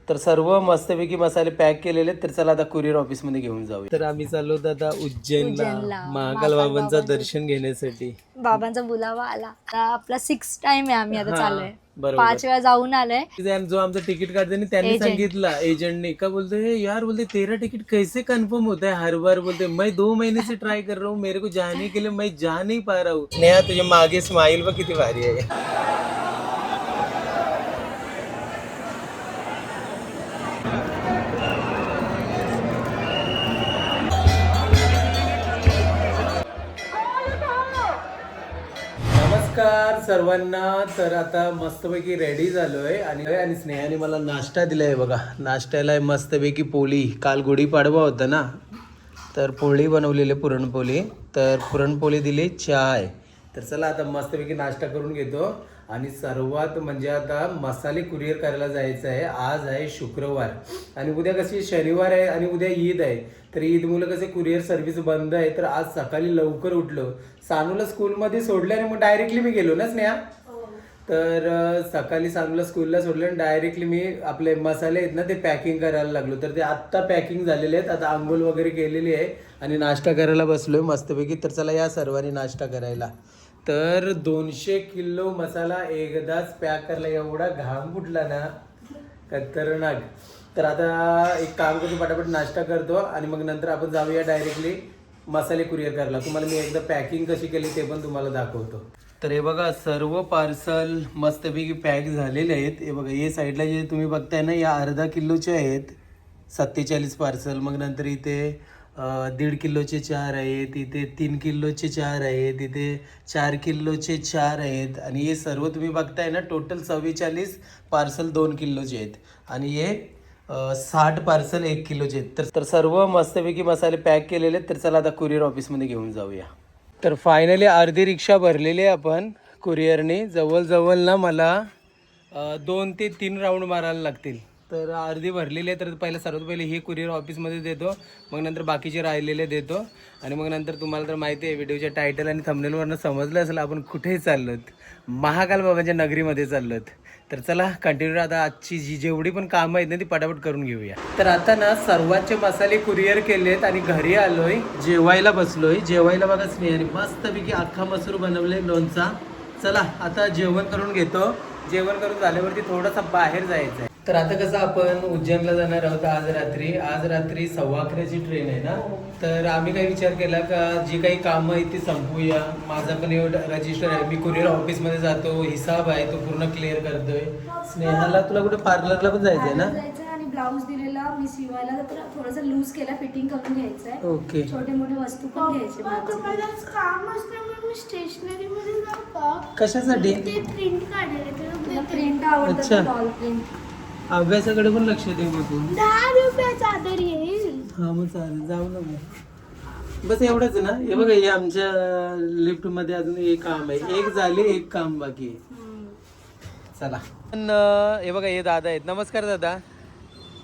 तर सर्व मस्तपैकी मसाले पॅक केलेले आहेत. तर चला आता कुरिअर ऑफिस मध्ये घेऊन जाऊ. तर आम्ही चाललो आता उज्जैनला महाकाल बाबांचं दर्शन घेण्यासाठी. बाबांचा बुलावा आला. आता आपला 6 टाइम आहे. आम्ही आता चाललोय. बरोबर. 5 वेळा जाऊन आलोय. जो आमचं तिकीट काढताना त्यांनी सांगितलं एजेंटने का बोलते हे यार बोलते तेरा टिकट कैसे कंफर्म होता है हर बार बोलते मैं 2 महीने से ट्राई कर रहा हूँ मेरे को जाने के लिए मैं जा नहीं पा रहा हूँ. स्नेहा तुझ्या मागे स्माइल बघ किती भारी आहे. नमस्कार सर्वांना. तर आता मस्तपैकी रेडी झालोय आणि स्नेहाने मला नाश्ता दिलाय बघा. नाश्त्याला आहे मस्तपैकी पोळी. काल गुढीपाडवा होता ना तर पोळी बनवलेली पुरणपोळी. तर पुरणपोळी दिली चहा आहे. तर चला आता मस्तपैकी नाश्ता करून घेतो. आणि सर्वात म्हणजे आता मसाले कुरिअर करायला जायचं आहे. आज आहे शुक्रवार आणि उद्या कशी शनिवार आहे आणि उद्या ईद आहे. तर ईद मुलं कसे कुरिअर सर्व्हिस बंद आहे. तर आज सकाळी लवकर उठलो, सानूला स्कूलमध्ये सोडलं आणि मग डायरेक्टली मी गेलो ना स्नेहा. तर सकाळी सानूला स्कूलला सोडलं आणि डायरेक्टली मी आपले मसाले आहेत ना ते पॅकिंग करायला लागलो. तर ते आत्ता पॅकिंग झालेले आहेत. आता आंघोळ वगैरे केलेली आहे आणि नाश्ता करायला बसलोय मस्तपैकी. तर चला या सर्वांनी नाश्ता करायला. तर 200 किलो मसाला एकदाच पॅक करायला एवढा घाम फुटला ना खतरनाक. तर आता एक काम करतो, पटापट नाश्ता करतो आणि मग नंतर आपण जाऊया डायरेक्टली मसाले कुरिअर करायला. तुम्हाला मी एकदा पॅकिंग कशी केली ते पण तुम्हाला दाखवतो. तर हे बघा सर्व पार्सल मस्तपैकी पॅक झालेले आहेत. हे बघा हे साईडला जे तुम्ही बघताय ना या अर्धा किलोचे आहेत 47 पार्सल. मग नंतर इथे 1.5 किलोचे 4 आहेत, इथे 3 किलोचे 4 आहेत, इथे 4 किलोचे 4 आहेत आणि हे सर्व तुम्ही बघताय ना टोटल 44 पार्सल 2 किलोचे आहेत आणि हे 60 पार्सल 1 किलोचे आहेत. तर सर्व मस्तपैकी मसाले पॅक केलेले आहेत. तर चला आता कुरिअर ऑफिसमध्ये घेऊन जाऊया. तर फायनली अर्धी रिक्षा भरलेली आहे आपण कुरिअरने. जवळजवळ ना मला 2 ते 3 राऊंड मारायला लागतील. तर अर्धी भरलेली आहे. तर पहिलं सर्वात पहिले हे कुरिअर ऑफिसमध्ये देतो, मग नंतर बाकीचे राहिलेले देतो आणि मग नंतर तुम्हाला तर माहिती आहे व्हिडिओच्या टायटल आणि थंबनेलवरनं समजलं असेल आपण कुठेही चाललोत, महाकाल बाबांच्या नगरीमध्ये चाललोत. तर चला कंटिन्यू आता आजची जेवढी पण कामं आहेत ना ती पटापट करून घेऊया. तर आता ना सर्वांचे मसाले कुरिअर केलेत आणि घरी आलोय, जेवायला बसलोय. जेवायला बघा स्नेहाने मस्तपैकी अख्खा मसूर बनवले लोणचा. चला आता जेवण करून घेतो. जेवण करून झाल्यावरती थोडासा बाहेर जायचं आहे. तर आता कसं आपण उज्जैनला जाणार आहोत आज रात्री 11:15ची ट्रेन आहे ना. तर आम्ही काही विचार केला का जी काही कामं आहेत ती संपूया. माझा पण रजिस्टर आहे, मी कुरिअर ऑफिसमध्ये जातो, हिसाब आहे तो पूर्ण क्लिअर करतोय. स्नेहाला तुला कुठे पार्लरला पण जायचं आहे ना. आणि ब्लाऊज दिलेला मी शिवायला तर थोडासा लूज केला, फिटिंग करून घ्यायचंय. ओके. छोटे मोठे वस्तू पण घ्यायचे. काम असल्यामुळे मी स्टेशनरी मध्ये जातो. कशासाठी? ते प्रिंट काढले. प्रिंट आवडतं, डॉल प्रिंट. अभ्यासाकडे पण लक्ष दे मग तू. 10 रुपयाचा आदर येईल. हा मग चालेल, जाऊ ना मग. बस एवढंच ना. हे बघा हे आमच्या लिफ्ट मध्ये अजून एक काम आहे, एक झाले एक काम बाकी आहे. चला. पण हे बघा हे दादा आहेत. नमस्कार दादा.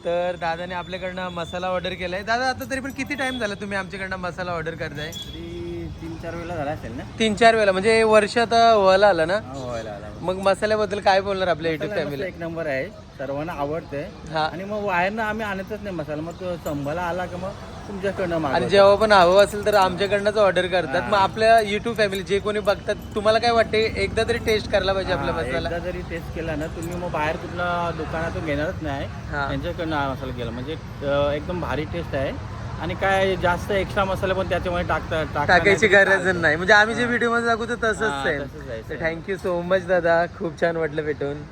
तर दादाने आपल्याकडनं मसाला ऑर्डर केलाय. दादा आता तरी पण किती टाइम झाला तुम्ही आमच्याकडनं मसाला ऑर्डर करताय? 3-4 वेळेला झाला असेल ना. 3-4 वेळेला म्हणजे वर्ष आता व्हायला आला ना. व्हायला आला. मग मसाल्याबद्दल काय बोलणार आपल्या युट्यूब फॅमिली? एक नंबर आहे, सर्वांना आवडते. हा. आणि मग बाहेरनं आम्ही आणतच नाही मसाला. मग तो संभाला आला का मग तुमच्याकडनं आणि मागवतो. जेव्हा पण हवं असेल तर आमच्याकडनंच ऑर्डर करतात. मग आपल्या युट्यूब फॅमिली जे कोणी बघतात तुम्हाला काय वाटते एकदा तरी टेस्ट करायला पाहिजे आपला मसाला? एकदा जरी टेस्ट केला ना तुम्ही मग बाहेर कुठला दुकानातून घेणारच नाही. हा. त्यांच्याकडनं हा मसाला केला म्हणजे एकदम भारी टेस्ट आहे. आणि काय जास्त एक्स्ट्रा मसाले पण त्याच्यामध्ये टाकायची गरज नाही. म्हणजे आम्ही जे व्हिडिओ मध्ये दाखवतो तसंच आहे. तसंच आहे. तर थँक्यू सो मच दादा, खूप छान वाटलं भेटून.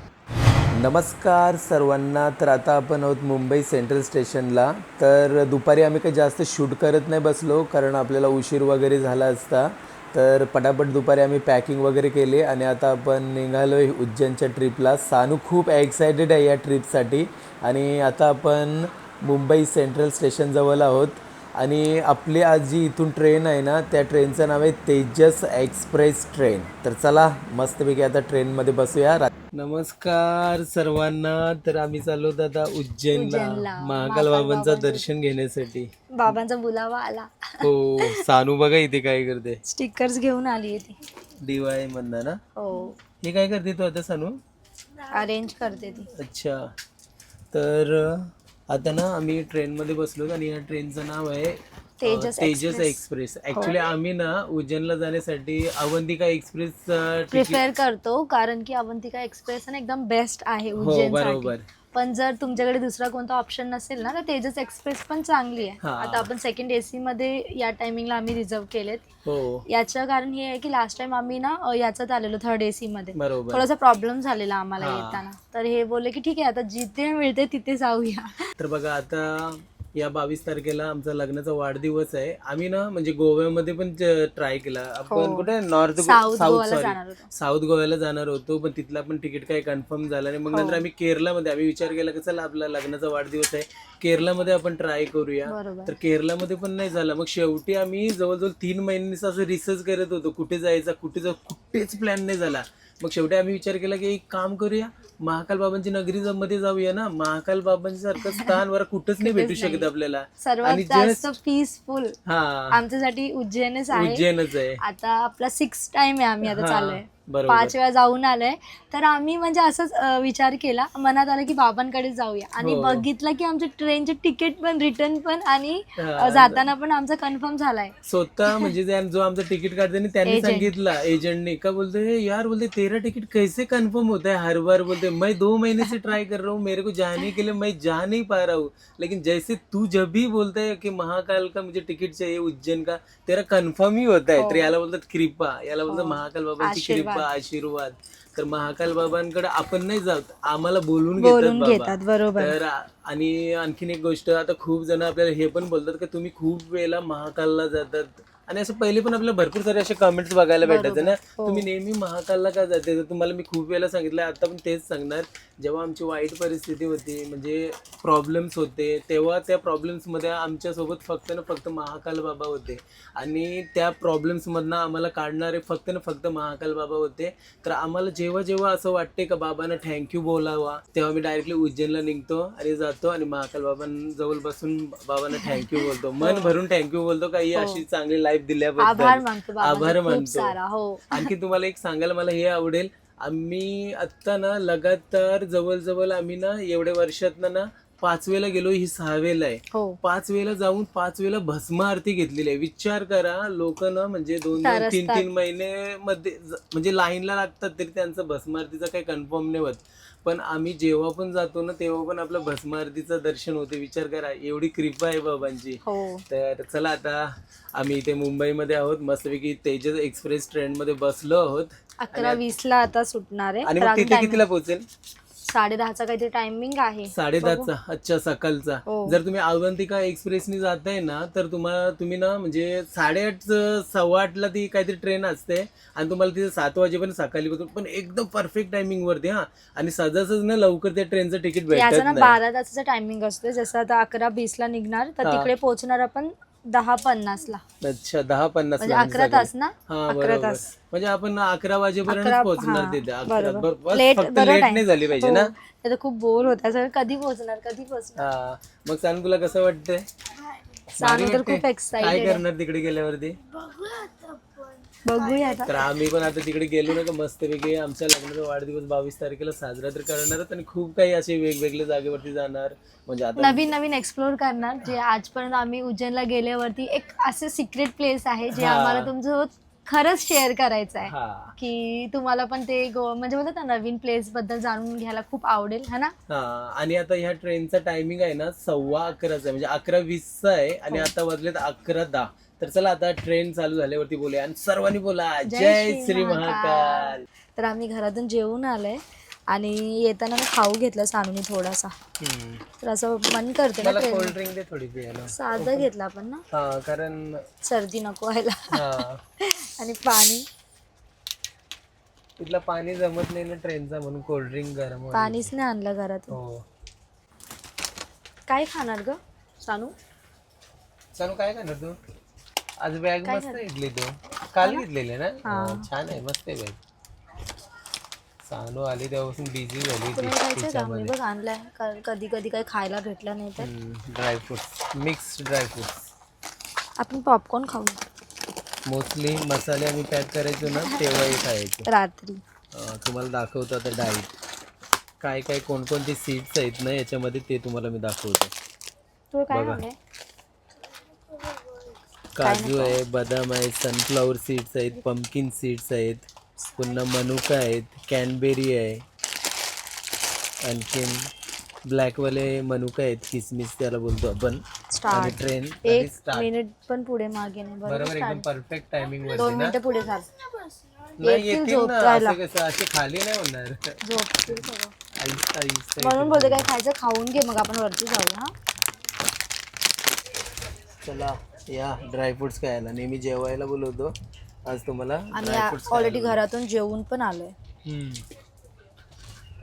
नमस्कार सर्वांना. तर आता आपण आहोत मुंबई सेंट्रल स्टेशनला. तर दुपारी आम्ही काही जास्त शूट करत नाही बसलो कारण आपल्याला उशीर वगैरे झाला असता. तर पटापट दुपारी आम्ही पॅकिंग वगैरे केले आणि आता आपण निघालो आहे उज्जैनच्या ट्रिपला. सानू खूप एक्सायटेड आहे या ट्रिपसाठी. आणि आता आपण मुंबई सेंट्रल स्टेशनजवळ आहोत आणि आपली आज जी इथून ट्रेन आहे ना त्या ट्रेनचं नाव आहे तेजस एक्सप्रेस ट्रेन. तर चला मस्तपैकी आता ट्रेनमध्ये बसूया. नमस्कार सर्वांना. तर आम्ही चाललो आता उज्जैनला महाकाल बाबांचं दर्शन घेण्यासाठी. बाबांचा बुलावा आला. हो. सानू बघा इथे काय करते, स्टिकर्स घेऊन आली ती. DIY म्हणता ना. हो, हे काय करते तू आता सानू? अरेंज करते ती. अच्छा. तर आता ना आम्ही ट्रेनमध्ये बसलो आणि या ट्रेनचं नाव आहे तेजस एक्सप्रेस. ऍक्च्युली आम्ही ना उज्जैनला जाण्यासाठी अवंतिका एक्सप्रेस प्रिफेअर करतो कारण की अवंतिका एक्सप्रेस ना एकदम बेस्ट आहे हो उज्जैनसाठी. बरोबर. पण जर तुमच्याकडे दुसरा कोणता ऑप्शन नसेल ना तर तेजस एक्सप्रेस पण चांगली आहे. हा. आता आपण सेकंड AC मध्ये या टायमिंगला आम्ही रिझर्व केलेत. हो याचं कारण हे आहे की लास्ट टाइम आम्ही ना याच्यात आलेलो थर्ड AC मध्ये, बरोबर. थोडासा प्रॉब्लेम झालेला आम्हाला हा. येताना. तर हे बोलले की ठीक आहे आता जिथे मिळते तिथे जाऊया. तर बघा आता या 22 तारखेला आमचा लग्नाचा वाढदिवस आहे. आम्ही ना म्हणजे गोव्यामध्ये पण ट्राय केला. आपण कुठे नॉर्थ साऊथ गोवाला जाणार होतो. साऊथ गोव्याला जाणार होतो, पण तिथला पण तिकीट काही कन्फर्म झालं नाही. मग नंतर आम्ही केरलामध्ये आम्ही विचार केला की चला आपला लग्नाचा वाढदिवस आहे, केरलामध्ये आपण ट्राय करूया. बरोबर. तर केरलामध्ये पण नाही झालं. मग शेवटी आम्ही जवळजवळ 3 महिन्यांनी असं रिसर्च करत होतो कुठे जायचा कुठे जाऊ, कुठेच प्लॅन नाही झाला. मग शेवटी आम्ही विचार केला की एक काम करूया, महाकाल बाबांची नगरी मध्ये जाऊया ना. महाकाल बाबांच्या सारखं स्थान वर कुठंच नाही भेटू शकत आपल्याला. सर्वात जास्त पीसफुल हा आमच्यासाठी उज्जैनच आहे. उज्जैनच आहे. आता आपला 6th टाइम आहे आम्ही आता चाललोय, बरोबर. 5 वेळा जाऊन आलोय. तर आम्ही म्हणजे असंच विचार केला, मनात आलं की बाबांकडे जाऊया. आणि हो. बघितलं की आमचे ट्रेनचे तिकीट पण रिटर्न पण आणि जाताना पण आमचा कन्फर्म झालाय. स्वतः म्हणजे जो आमचा तिकीट काढताना त्यांनी Agent. सांगितलं एजंटने का बोलते यार बोलते तेरा टिकट कैसे कंफर्म होता है हर बार. बोलते मैं 2 महीने से ट्राई कर रहा हूँ, मेरे को जाने के लिए मैं जा नहीं पा रहा हूँ, लेकिन जैसे तू जब भी बोलता है कि महाकाल का मुझे टिकट चाहिए उज्जैन का, तेरा कन्फर्म ही होता है. तर याला बोलतात कृपा, याला बोलतात महाकाल बाबांची कृपा आशीर्वाद. तर महाकाल बाबांकडे आपण नाही जात, आम्हाला बोलून घेतात. बरोबर. तर आणि आणखीन एक गोष्ट, आता खूप जण आपल्याला हे पण बोलतात की तुम्ही खूप वेळेला महाकालला जातात. आणि असं पहिले पण आपल्याला भरपूर सारे असे कमेंट्स बघायला भेटायचे ना, तुम्ही नेहमी महाकालला का जाते. तर तुम्हाला मी खूप वेळेला सांगितलं, आता पण तेच सांगणार. जेव्हा आमची वाईट परिस्थिती होती म्हणजे प्रॉब्लेम्स होते, तेव्हा त्या प्रॉब्लेम्समध्ये आमच्यासोबत फक्त ना फक्त महाकाल बाबा होते. आणि त्या प्रॉब्लेम्समधनं आम्हाला काढणारे फक्त ना फक्त महाकाल बाबा होते. तर आम्हाला जेव्हा जेव्हा असं वाटते का बाबांना थँक्यू बोलावा, तेव्हा मी डायरेक्टली उज्जैनला निघतो आणि जातो आणि महाकाल बाबांजवळ बसून बाबांना थँक्यू बोलतो, मन भरून थँक्यू बोलतो का ही अशी चांगली लाईफ दिल्याबद्दल आभार मानतो. आणखी तुम्हाला एक सांगायला मला हे आवडेल, आम्ही आत्ता ना लगातार जवळ आम्ही ना एवढ्या वर्षात ना 5 वेळेला गेलो, ही 6 वेळेला आहे. 5 वेळेला जाऊन 5 वेळेला भस्म आरती घेतलेली आहे. विचार करा, लोक ना म्हणजे 2-3 महिने मध्ये म्हणजे लाईनला लागतात तरी त्यांचं भस्म आरतीचा काही कन्फर्म नाही होत. पण आम्ही जेव्हा पण जातो ना तेव्हा पण आपलं भस्म आरतीचं दर्शन होते. विचार करा, एवढी कृपा आहे बाबांची. तर चला आता आम्ही इथे मुंबईमध्ये आहोत, मस्तपैकी तेजस एक्सप्रेस ट्रेन मध्ये बसलो आहोत. 11:20 आता सुटणार आहे. आणि मग तिथे कितीला पोहोचेल? 10:30चा काहीतरी टायमिंग आहे. 10:30चा. अच्छा, सकाळचा. जर तुम्ही अवंतिका एक्सप्रेसनी जाताय ना तर तुम्ही ना म्हणजे 8:30 8:15 ती काहीतरी ट्रेन असते आणि तुम्हाला तिथे 7 वाजेपर्यंत सकाळी पण एकदम परफेक्ट टायमिंग वरती. हा, आणि सहजासहज ना लवकर त्या ट्रेनचं तिकीट भेटत नाही. 12 तासाचा टायमिंग असतो. जसं आता 11:20 ला निघणार तर तिकडे पोहोचणार आपण 10:50 ला. अच्छा, 10:50 म्हणजे 11 तास ना. हा 11 बरोबर. तास म्हणजे आपण 11 वाजेपर्यंत पोहोचणार तिथे. बरोबर. फक्त लेट नाही झाली पाहिजे ना. तर खूप बोर होत आहे, कधी पोहोचणार. हा, मग सांग तुला कसं वाटतंय? सांग तर खूप एक्साइटेड. काय करणार तिकडे गेल्यावरती? बघूया आता. तर आम्ही पण आता तिकडे गेलो ना का मस्तपैकी आमच्या लग्नाचा वाढदिवस 22 तारखेला साजरा तर करणार आणि खूप काही असे वेगवेगळ्या जागेवरती जाणार. म्हणजे आता नवीन एक्सप्लोर करणार, जे आजपर्यंत आम्ही उज्जैनला गेल्यावरती एक असे सिक्रेट प्लेस आहे जे आम्हाला तुमच्यासोबत खरंच शेअर करायचं आहे. की तुम्हाला पण ते म्हणजे बोलतात ना नवीन प्लेस बद्दल जाणून घ्यायला खूप आवडेल है ना. आणि आता ह्या ट्रेनचा टायमिंग आहे ना 11:15 म्हणजे 11:20 आहे आणि आता वाजलेत 11:10. तर चला आता ट्रेन चालू झाल्यावरती बोलूया आणि सर्वांनी बोला जय श्री महाकाल. तर आम्ही घरातून जेवून आलोय आणि येताना खाऊ घेतलं सानूने थोडासा. तर असं मन करते ना कोल्ड ड्रिंक दे थोडी पियाला. साधं घेतलं आपण ना, कारण सर्दी नको व्हायला. आणि पाणी, तिथलं पाणी जमत नाही ना ट्रेनचा, म्हणून कोल्ड ड्रिंक गरम. पाणीच नाही आणलं घरातून. काय खाणार ग सानू? काय खाणार तू? आज बॅग मस्त घेतली तू, काल घेतलेली ना. छान आहे, मस्त आहे बॅग. सानू आली तेव्हापासून बिझी झाली. मी बघ आणलाय, कधी काही खायला भेटलं नाही तर ड्रायफ्रुट्स, मिक्स ड्रायफ्रुट्स. आपण पॉपकॉर्न खाऊ. मोस्टली मसाले आम्ही पॅक करायचो ना तेव्हाही खायचो रात्री. तुम्हाला दाखवतो आता डाईट. काय काय कोणकोणते सीड्स आहेत ना याच्यामध्ये ते तुम्हाला मी दाखवतो. तू काय बघा. आणलंय? काजू आहे, बदाम आहे, सनफ्लॉवर सीड्स आहेत, पंपकिन सीड्स आहेत, पुन्हा मनुका आहेत, कॅनबेरी आहे, आणखीन ब्लॅकवाले मनुका आहेत, किसमिस त्याला बोलतो आपण. आणि स्टार्ट. ट्रेन एक मिनिट पण पुढे मागे नाही. बरोबर एकदम परफेक्ट टायमिंग 2 वरती ना. मिनिटं पुढे चाल. नाही येतील येतील ना, झोपायला. असं कसं असे खाली नाही होणार. झोपतील सगळं. आहिस्ता आहिस्ता म्हणून बोलते काय खायचं खाऊन घे मग आपण वरती जाऊ. हा चला या ड्रायफ्रुट्स खायला. नेहमी जेवायला बोलवतो, आज तुम्हाला आम्ही ड्रायफ्रुट्स ऑलरेडी घरातून जेवून पण आलोय.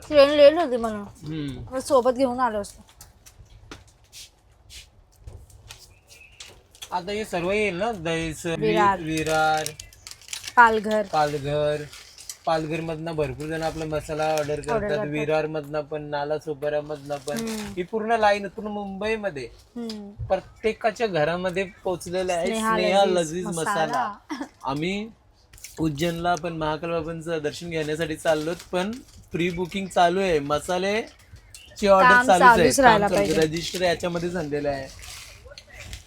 ट्रेन लेट होती म्हणून सोबत घेऊन आलो असतो. आता हे सर्व येईल ना, दहीसर, विरार. विरार, पालघर. पालघर मधनं भरपूर जण आपला मसाला ऑर्डर करतात. विरार मधनं पण, नाला सोपारा मधनं पण, ही पूर्ण लाईन पूर्ण मुंबईमध्ये प्रत्येकाच्या घरामध्ये पोहोचलेला आहे स्नेहा लजीज मसाला. आम्ही उज्जैनला पण महाकाल बाबांचं दर्शन घेण्यासाठी चाललोत, पण प्री बुकिंग चालू आहे. मसाल्याची ऑर्डर चालूच आहे. रजिस्टर याच्यामध्येच आणलेलं आहे.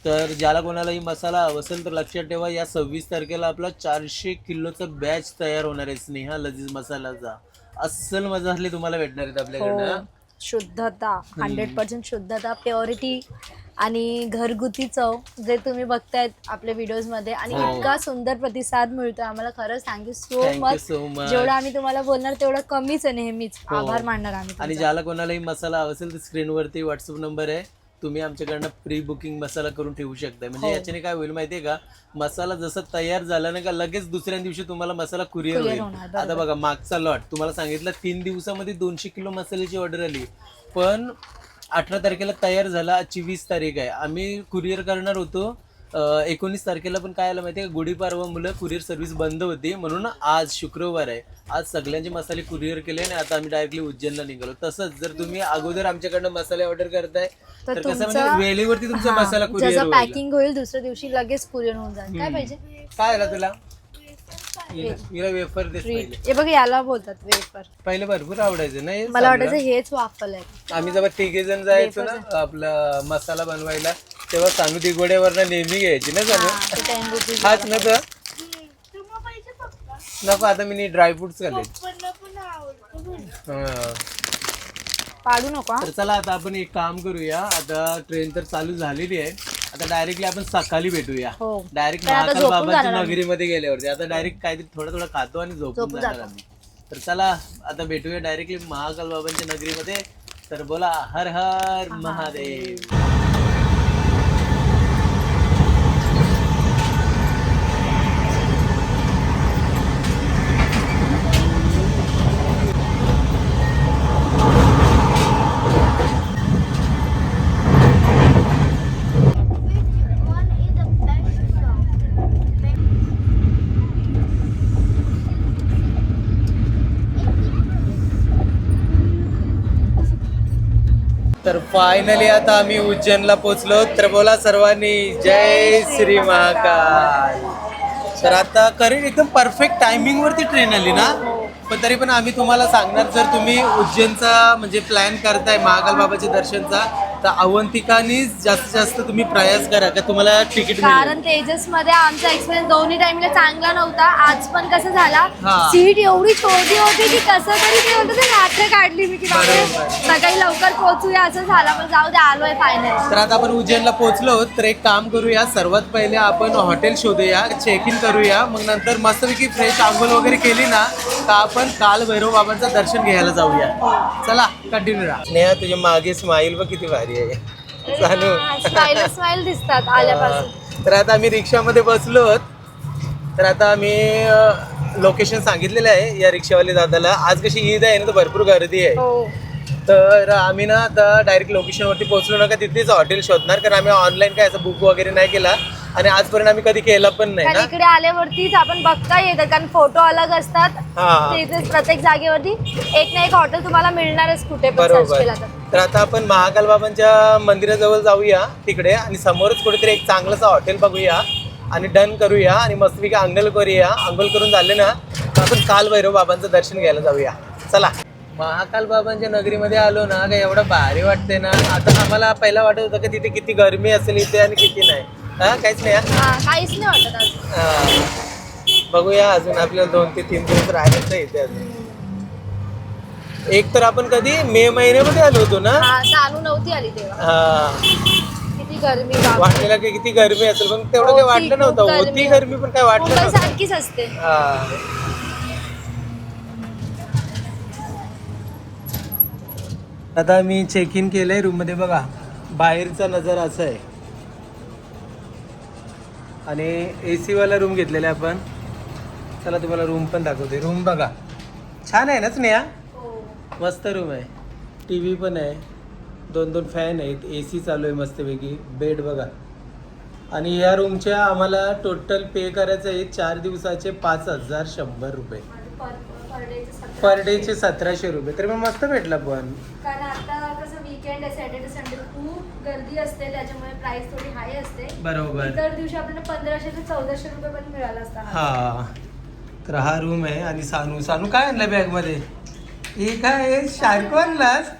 तर ज्याला कोणालाही मसाला हवा असेल तर लक्षात ठेवा, या 26 तारखेला आपला 400 किलोचा बॅच तयार होणार आहे स्नेहा लजीज मसालाचा. अस्सल मसाले तुम्हाला भेटणार आहेत आपल्याकडनं. शुद्धता, 100% शुद्धता, प्युरिटी आणि घरगुती चव जे तुम्ही बघतायत आपल्या व्हिडिओज मध्ये. आणि इतका सुंदर प्रतिसाद मिळतोय आम्हाला. खरंच थँक्यू सो मच. जेवढं आम्ही तुम्हाला बोलणार तेवढं कमीच आहे. नेहमीच आभार मानणार आम्ही. आणि ज्याला कोणालाही मसाला हवा असेल तर स्क्रीनवरती व्हॉट्सअप नंबर आहे, तुम्ही आमच्याकडनं प्री बुकिंग मसाला करून ठेवू शकता. म्हणजे याच्याने काय होईल माहितीये का, मसाला जसं तयार झाला ना का लगेच दुसऱ्या दिवशी तुम्हाला मसाला कुरिअर होईल. आता बघा मागचा लॉट तुम्हाला सांगितलं 3 दिवसामध्ये 200 किलो मसाल्याची ऑर्डर आली, पण 18 तारखेला तयार झाला. आजची 20 तारीख आहे. आम्ही कुरिअर करणार होतो 19 तारखेला, पण काय आलं माहिती आहे का, गुढीपाडवामुळे कुरिअर सर्व्हिस बंद होती. म्हणून आज शुक्रवार आहे, आज सगळ्यांचे मसाले कुरिअर केले आणि आता आम्ही डायरेक्टली उज्जैनला निघालो. तसंच जर तुम्ही अगोदर आमच्याकडनं मसाले ऑर्डर करताय तर कसं म्हणजे वेळेवरती तुमचा मसाला कुरिअर जसं पॅकिंग होईल दुसऱ्या दिवशी लगेच कुरिअर होऊन जाईल. काय पाहिजे? काय आला तुला? हिला वेफर देस पहिले. हे बघ याला बोलतात वेफर. पहिले भरपूर आवडायचं नाही. मला वाटायचं हेच वाफल आहे. आम्ही जेव्हा 3 जण जायचो ना आपला मसाला बनवायला, तेव्हा सानू दिगोड्यावरनं नेहमी घ्यायची ना सानू. 10 रुपीज. हाच ना तर तुम्हाला पाहिजे पप्पा? नको, आता मी ड्रायफ्रुट्स घालेन. पप्पांना पण आवडतं. हा. पाडू नको. तर चला आता आपण एक काम करूया. आता ट्रेन तर चालू झालेली आहे. आता डायरेक्टली आपण सकाळी भेटूया. डायरेक्ट महाकाल बाबांच्या नगरीमध्ये गेल्यावरती. आता डायरेक्ट काहीतरी थोडं खातो आणि झोपून जाणार आम्ही. तर चला आता भेटूया डायरेक्टली महाकाल बाबांच्या नगरीमध्ये. तर बोला हर हर महादेव. तर फायनली आता आम्ही उज्जैनला पोहोचलो. तर बोला सर्वांनी जय श्री महाकाल. तर आता करेक्ट एकदम परफेक्ट टायमिंग वरती ट्रेन आली ना, पण तरी पण आम्ही तुम्हाला सांगणार, जर तुम्ही उज्जैनचा म्हणजे प्लॅन करताय महाकाल बाबाच्या दर्शनचा, तर अवंतिकानीच जास्तीत जास्त तुम्ही प्रयास करा का तुम्हाला तिकीट मिळेल. कारण तेजस मध्ये आमचा एक्सपिरियन्स दोन्ही टाइमला चांगला नव्हता. आज पण कसं झाला, हा. सीट एवढी छोटी होती की कसं तरी ते होतं ते रात्र काढली मी की बाबा बरोबर. सकाळी लवकर पोहोचूया असं झालं. पण जाऊ दे आलोय फायनल. तर आता आपण उज्जैनला पोहोचलो. तर एक काम करूया, सर्वात पहिले आपण हॉटेल शोधूया, चेक इन करूया, मग नंतर मस्तपैकी फ्रेश आंघोळ वगैरे केली ना तर आपण काल भैरव बाबांचं दर्शन घ्यायला जाऊया. चला कंटिन्यू राहा. स्नेहा तुझ्या मागे स्माईल बघ किती भारी आहे. स्माइल स्माइल दिसतात आल्यापासून. तर आता आम्ही रिक्षामध्ये बसलो. तर आता आम्ही लोकेशन सांगितलेलं आहे या रिक्षावाले दादाला. आज कशी ईद आहे ना तर भरपूर गर्दी आहे. तर आम्ही ना आता डायरेक्ट लोकेशनवरती पोहोचलो ना का तिथेच हॉटेल शोधणार, कारण आम्ही ऑनलाईन काय असं बुक वगैरे नाही केला आणि आजपर्यंत आम्ही कधी केला पण नाही ना. इकडे आल्यावरतीच आपण बघता येतं, कारण फोटो अलग असतात. तिथेच प्रत्येक जागेवरती एक ना एक हॉटेल तुम्हाला मिळणारच कुठे पण सर्च केला तर. तर आता आपण महाकाल बाबांच्या मंदिराजवळ जाऊया तिकडे आणि समोरच कुठेतरी एक चांगलंसं हॉटेल बघूया आणि डन करूया आणि मस्तपैकी आंघोळ करूया. आंघोळ करून झाले ना तर आपण काल भैरव बाबांचं दर्शन घ्यायला जाऊया. चला. महाकाल बाबांच्या नगरीमध्ये आलो ना का एवढं भारी वाटते ना. आता आम्हाला पहिला वाटत होतं की तिथे किती गरमी असेल इथे आणि किती नाही. हा काहीच नाही काहीच नाही वाटत अजून. बघूया अजून आपल्याला 2 ते 3 दिवस राहायचं इथे अजून. एक तर आपण कधी मे महिन्यामध्ये आलो होतो ना. सानू नव्हती आली तेव्हा. हा किती गरमी बापरे. वाटलेला की किती गरमी असेल पण तेवढं काही वाटलं नव्हतं. होती गरमी पण काय वाटलं मुंबई नव्हतं. सारखीच असते. आता मी चेक इन केलंय रूम मध्ये. बघा बाहेरचा नजारा असा आहे आणि AC वाला रूम घेतलेला आहे आपण. चला तुम्हाला रूम पण दाखवते. रूम बघा छान आहे ना स्नेहा. मस्त रूम आहे. TV पण आहे. 2 फॅन आहेत. AC चालू आहे मस्तपैकी. बेड बघा. आणि या रूमच्या आम्हाला टोटल पे करायचं आहे 4 दिवसाचे 5,100 रुपये. पर डेचे 1,700 रुपये. तर मग मस्त भेटला पण. कारण आता कसं वीकेंड आहे, सॅटर्डे संडे खूप गर्दी असते त्याच्यामुळे प्राइस थोडी हाय असते. बरोबर. इतर दिवशी आपल्याला 1,500 ते 1,400 रुपये पण मिळाला असता. हा तर हा रूम आहे. आणि सानू काय आणलं बॅग मध्ये. हे काय शार्को आणलास.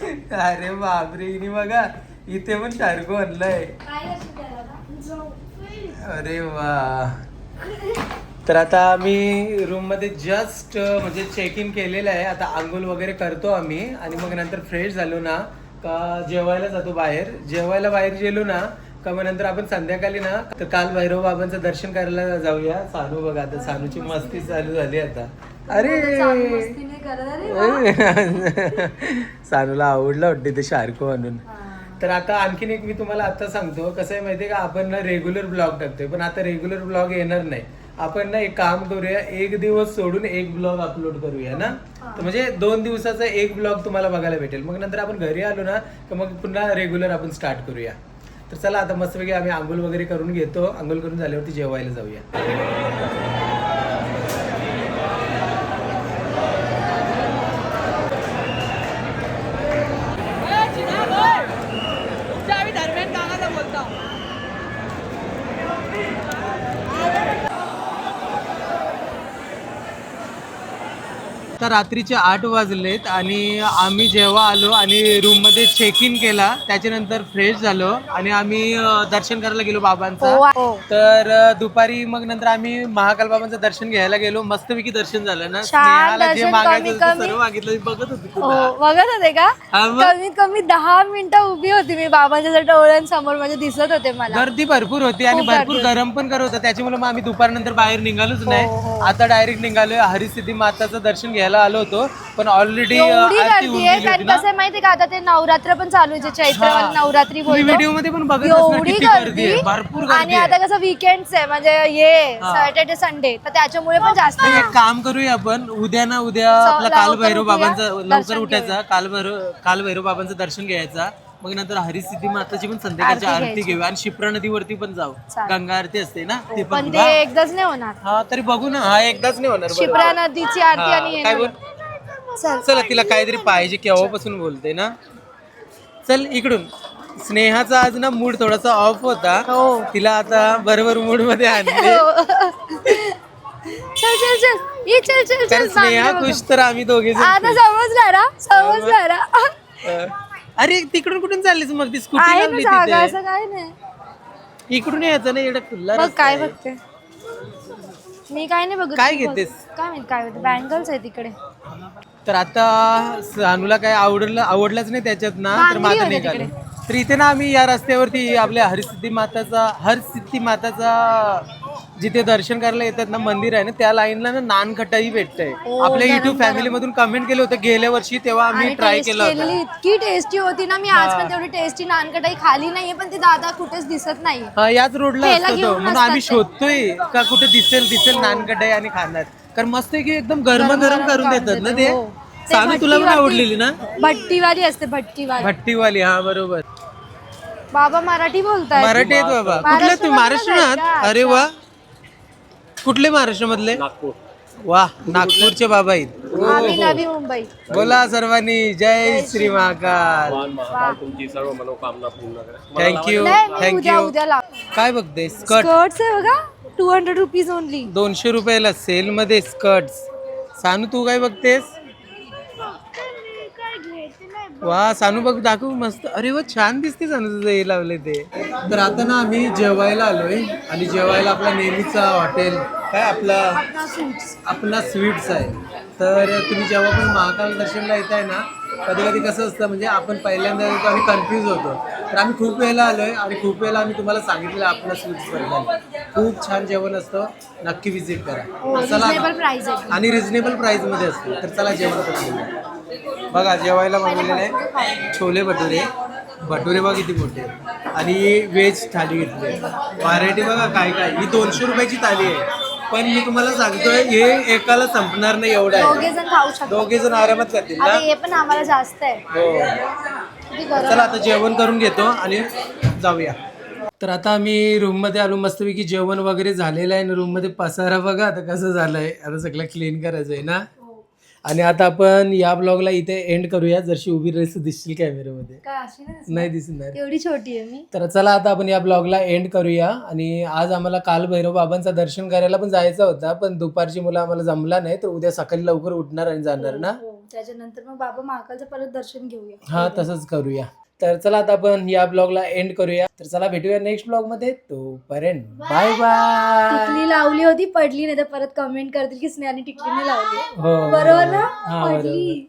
अरे बापरे. हिने बघा इथे पण शार्को आणलाय. काय असेल त्याला ना? अरे वा. तर आता आम्ही रूम मध्ये जस्ट म्हणजे चेक इन केलेलं आहे. आता आंघोळ वगैरे करतो आम्ही आणि मग नंतर फ्रेश झालो ना का जेवायला जातो बाहेर. जेवायला बाहेर गेलो ना का मग नंतर आपण संध्याकाळी ना तर काल भैरव बाबांचं दर्शन करायला जाऊया. सानू बघा आता सानूची मस्ती चालू झाली आता. अरे सानूला आवडलं वाटते ते शार्को आणून. तर आता आणखीन एक मी तुम्हाला आता सांगतो कसं आहे माहितीये का. आपण ना रेग्युलर ब्लॉग टाकतोय पण आता रेग्युलर ब्लॉग येणार नाही. आपण ना एक काम करूया. 1 दिवस सोडून 1 ब्लॉग अपलोड करूया ना. तर म्हणजे 2 दिवसाचा 1 ब्लॉग तुम्हाला बघायला भेटेल. मग नंतर आपण घरी आलो ना तर मग पुन्हा रेग्युलर आपण स्टार्ट करूया. तर चला आता मस्तपैकी आम्ही आंघोळ वगैरे करून घेतो. आंघोळ करून झाल्यावरती जेवायला जाऊया. आता रात्रीचे 8 वाजलेत आणि आम्ही जेव्हा आलो आणि रूम मध्ये चेक इन केला त्याच्यानंतर फ्रेश झालो आणि आम्ही दर्शन करायला गेलो बाबांचा. तर दुपारी मग नंतर आम्ही महाकाल बाबांचं दर्शन घ्यायला गेलो. मस्तपैकी दर्शन झालं ना. स्नेहाला जे मागायचं होतं सर्व मागितलं. बघत होती बघत होते का. कमीत कमी 10 मिनिटं उभी होती मी बाबांच्या डोळ्यांसमोर. म्हणजे दिसत होते मला. गर्दी भरपूर होती आणि भरपूर गरम पण करत होतं. त्याच्यामुळे मग आम्ही दुपारनंतर बाहेर निघालोच नाही. आता डायरेक्ट निघालोय. हरिसिद्धी माताचं दर्शन घ्यायला आलो होतो पण ऑलरेडी एवढी गर्दी आहे. कारण कसं आहे माहितीये का आता ते नवरात्र पण चालू आहे. चैत्र नवरात्री व्हिडिओ मध्ये पण बघत एवढी गर्दी भरपूर आणि आता कसं वीकेंड आहे म्हणजे हे सॅटर्डे संडे तर त्याच्यामुळे पण जास्त. एक काम करूया आपण उद्या ना उद्या आपला कालभैरव बाबांचा लवकर उठायचा. कालभैरव बाबांचं दर्शन घ्यायचा. मग नंतर हरिसिद्धी माताची पण संध्याकाळची आरती घेऊया आणि शिप्रा नदीवरती पण जाऊ. गंगा आरती असते ना ती पण ते एकदाच नाही होणार. हा तरी बघू ना. हा एकदाच नाही होणार. शिप्रा नदीची आरती आणि काय बोल. चला तिला काहीतरी पाहिजे केव्हापासून बोलते ना. चल इकडून. स्नेहाचा आज ना मूड थोडासा ऑफ होता. तिला आता बरोबर मूड मध्ये आणले. चल चल चल ये चल चल चल. स्नेहा खुश तर आम्ही दोघे आता समजला ना. अरे तिकडून कुठून चाललीस मग. ती स्कूटी आहे लावली ना जागा तिथे. असं काय नाही. इकडून यायचं ना. एवढा खुल्ला बघ काय बघते मी. काय नाही बघत. काय घेतेस. काय माहित काय होतं. बँगल्स आहे तिकडे. तर आता सानूला काय आवडलंच नाही त्याच्यात ना. तर माझं निघालं. तर इथे ना आम्ही या रस्त्यावरती आपल्या हरसिद्धी माताचा जिथे दर्शन करायला येतात ना मंदिर आहे ना त्या लाईनला ना नानखटाई भेटतंय. आपल्या युट्यूब फॅमिली मधून कमेंट केले होते गेल्या वर्षी तेव्हा आम्ही ट्राय केलं होतं. इतकी टेस्टी होती ना. मी आज पण तेवढी टेस्टी नानकटाई खाली नाहीये पण ते दादा कुठेच दिसत नाही. याच रोडला असतो तो. म्हणून आम्ही शोधतोय का कुठे दिसेल नानकटाई आणि खाणार. कारण मस्त की एकदम गरम करून देतात ना ते. सानू तुला पण आवडलेली ना. भट्टीवाली असते. भट्टीवाली. हा बरोबर. बाबा मराठी बोलताय. मराठी आहेत बाबा. कुठले तुम्ही महाराष्ट्रात. अरे वा. कुठले महाराष्ट्र मधले. वा नागपूरचे बाबा आहेत. नवी मुंबई. बोला सर्वांनी जय श्री महाकाल. तुमची सर्व मनोकामना पूर्ण करा. थँक्यू. उद्या काय बघते. स्कर्ट आहे बघा. 200 रुपीज ओनली. 200 रुपयाला सेल मध्ये स्कर्ट. सानू तू काय बघतेस. वा सानू बघ दाखव मस्त. अरे वा छान दिसते सानू तुझं हे लावले ते. तर आता ना आम्ही जेवायला आलोय आणि जेवायला आपला नेहमीचा हॉटेल काय आपला आपला स्वीट्स आहे. तर तुम्ही जेव्हा पण महाकाल दर्शनला येत आहे ना कधी कधी कसं असतं म्हणजे आपण पहिल्यांदा येतो आणि कन्फ्यूज होतो. तर आम्ही खूप वेळेला आलोय आणि खूप वेळेला आम्ही तुम्हाला सांगितलं आपला स्वीट्स बद्दल खूप छान जेवण असतं. नक्की विजिट करा. तर चला रिजनेबल प्राइस आहे. आणि रिझनेबल प्राईसमध्ये असते. तर चला जेवण करून बघा जेवायला बनवलेलं आहे छोले भटुरे. भटुरे बघा किती मोठे आहेत. आणि व्हेज थाली घेतली. व्हरायटी बघा काय काय. ही 200 रुपयाची थाली आहे. पण मी तुम्हाला सांगतोय हे एकाला संपणार नाही एवढं आहे. दोघे जण खाऊ शकतात. दोघे जण आरामात करतील ना. आता हे पण आम्हाला जास्त आहे. हो किती गरम. चला आता जेवण करून घेतो आणि जाऊया. तर आता आम्ही रूममध्ये आलो. मस्तपैकी जेवण वगैरे झालेलं आहे. आणि रूममध्ये पसारा बघा आता कसं झालंय. आता सगळं क्लीन करायचं आहे ना. आणि आता आपण या ब्लॉगला इथे एंड करूया. जरशी उभी राहीस दिसशील कॅमेऱ्यामध्ये. काय अशी नाही दिसणार. एवढी छोटी आहे मी. तर चला आता आपण या ब्लॉगला एंड करूया. आणि आज आम्हाला काल भैरव बाबांचं दर्शन करायला पण जायचं होता पण दुपारची मुलं आम्हाला जमला नाही. तर उद्या सकाळी लवकर उठणार आणि जाणार ना. त्याच्यानंतर मग बाबा महाकालचं परत दर्शन घेऊया. हा तसंच करूया. तर चला आता आपण या ब्लॉगला एंड करूया. तर चला भेटूया नेक्स्ट ब्लॉग मध्ये. तोपर्यंत बाय बाय. टिकली लावली होती पडली नाही तर परत कमेंट करतील की स्नेहाने टिकली नाही लावली. हो बरोबर ना. हा, बरोबर. पडली.